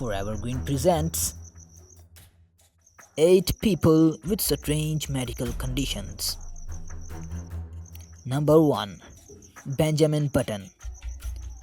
Forever Green presents 8 people with strange medical conditions. Number 1. Benjamin Button.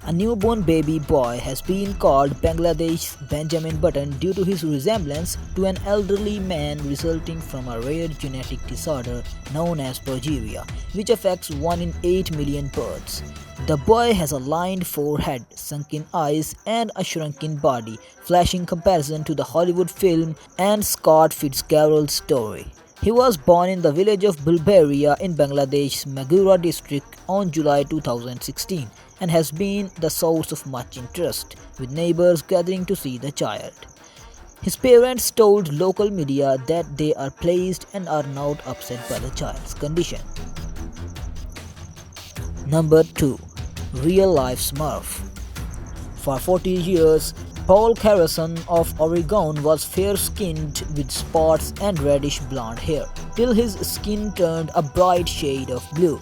A newborn baby boy has been called Bangladesh's Benjamin Button due to his resemblance to an elderly man resulting from a rare genetic disorder known as progeria, which affects 1 in 8 million birds. The boy has a lined forehead, sunken eyes, and a shrunken body, flashing comparison to the Hollywood film and Scott Fitzgerald's story. He was born in the village of Bulgaria in Bangladesh's Magura district on July 2016 and has been the source of much interest, with neighbors gathering to see the child. His parents told local media that they are pleased and are not upset by the child's condition. Number 2. Real Life Smurf. For 40 years, Paul Carson of Oregon was fair-skinned with spots and reddish blonde hair, till his skin turned a bright shade of blue.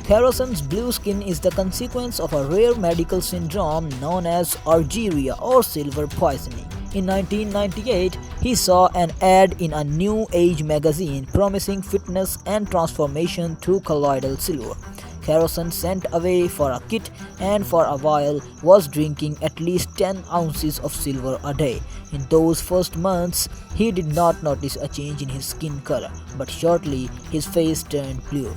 Carason's blue skin is the consequence of a rare medical syndrome known as argyria or silver poisoning. In 1998, he saw an ad in a New Age magazine promising fitness and transformation through colloidal silver. Carason sent away for a kit and for a while was drinking at least 10 ounces of silver a day. In those first months, he did not notice a change in his skin color, but shortly his face turned blue.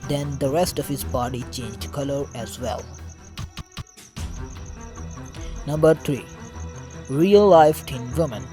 Then the rest of his body changed color as well. Number 3. Real Life Thin Woman.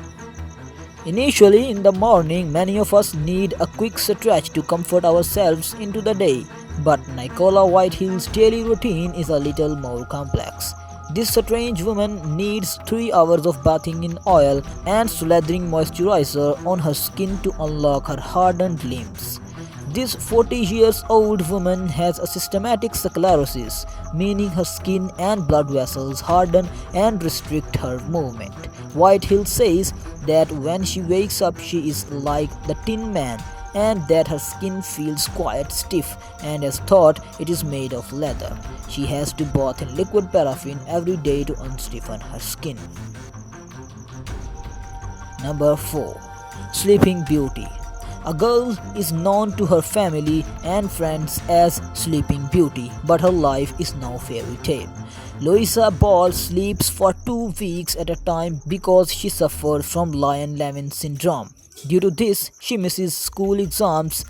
Initially in the morning, many of us need a quick stretch to comfort ourselves into the day. But Nicola Whitehill's daily routine is a little more complex. This strange woman needs 3 hours of bathing in oil and slathering moisturizer on her skin to unlock her hardened limbs. This 40-year-old woman has a systematic sclerosis, meaning her skin and blood vessels harden and restrict her movement. Whitehill says that when she wakes up she is like the Tin Man, and that her skin feels quite stiff and has thought it is made of leather. She has to bath in liquid paraffin every day to unstiffen her skin. Number 4. Sleeping Beauty. A girl is known to her family and friends as Sleeping Beauty, but her life is no fairy tale. Louisa Ball sleeps for 2 weeks at a time because she suffers from Lyon-Levin syndrome. Due to this, she misses school exams,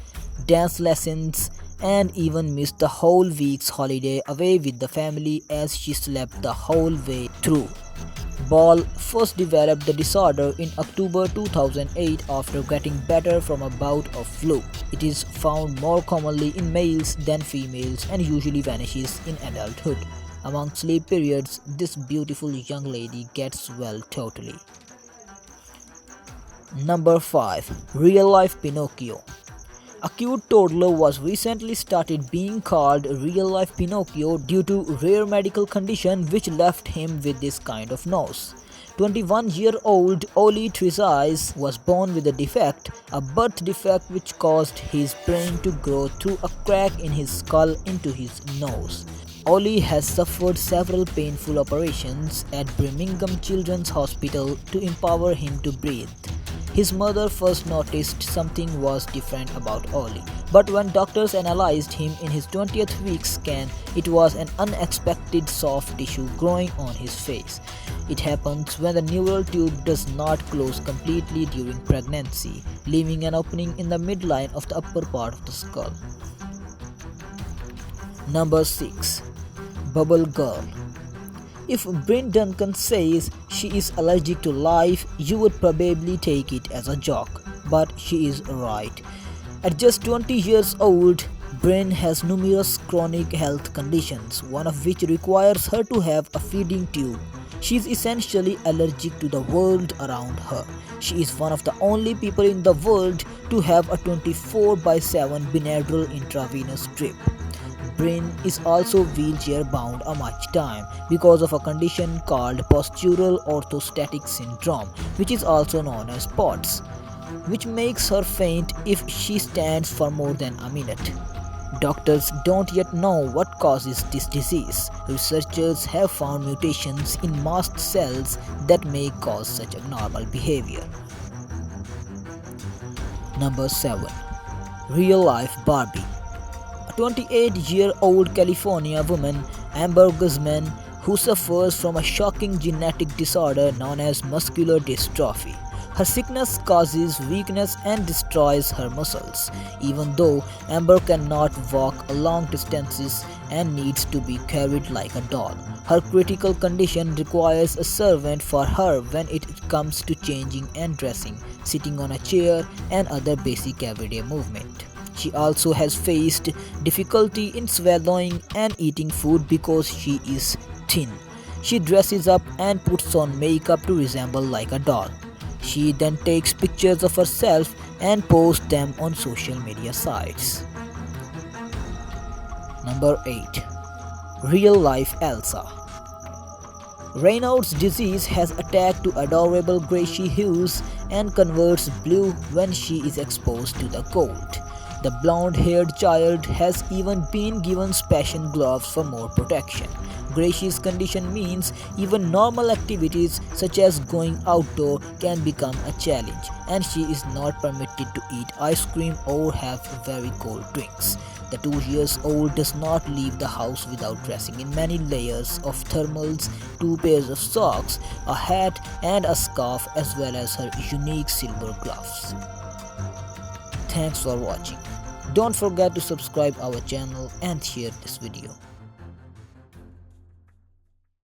dance lessons, and even missed the whole week's holiday away with the family as she slept the whole way through. Ball first developed the disorder in October 2008 after getting better from a bout of flu. It is found more commonly in males than females and usually vanishes in adulthood. Among sleep periods, this beautiful young lady gets well totally. Number 5. Real Life Pinocchio. A cute toddler was recently started being called Real Life Pinocchio due to rare medical condition which left him with this kind of nose. 21-year-old Oli Trezise was born with a defect, a birth defect which caused his brain to grow through a crack in his skull into his nose. Oli has suffered several painful operations at Birmingham Children's Hospital to empower him to breathe. His mother first noticed something was different about Oli, but when doctors analyzed him in his 20th week scan, it was an unexpected soft tissue growing on his face. It happens when the neural tube does not close completely during pregnancy, leaving an opening in the midline of the upper part of the skull. Number 6. Bubble Girl. If Bryn Duncan says she is allergic to life, you would probably take it as a joke, but she is right. At just 20 years old, Bryn has numerous chronic health conditions, one of which requires her to have a feeding tube. She is essentially allergic to the world around her. She is one of the only people in the world to have a 24/7 Benadryl intravenous drip. Bryn is also wheelchair bound a much time because of a condition called postural orthostatic syndrome, which is also known as POTS, which makes her faint if she stands for more than a minute. Doctors don't yet know what causes this disease. Researchers have found mutations in mast cells that may cause such abnormal behavior. Number 7. Real life Barbie. A 28-year-old California woman, Amber Guzman, who suffers from a shocking genetic disorder known as muscular dystrophy. Her sickness causes weakness and destroys her muscles. Even though Amber cannot walk long distances and needs to be carried like a doll, her critical condition requires a servant for her when it comes to changing and dressing, sitting on a chair, and other basic everyday movement. She also has faced difficulty in swallowing and eating food because she is thin. She dresses up and puts on makeup to resemble like a doll. She then takes pictures of herself and posts them on social media sites. Number 8. Real life Elsa. Raynaud's disease has attacked to adorable Gracie hues and converts blue when she is exposed to the cold. The blonde-haired child has even been given special gloves for more protection. Gracie's condition means even normal activities such as going outdoor can become a challenge, and she is not permitted to eat ice cream or have very cold drinks. The 2-year-old does not leave the house without dressing in many layers of thermals, 2 pairs of socks, a hat and a scarf, as well as her unique silver gloves. Thanks for watching. Don't forget to subscribe our channel and share this video.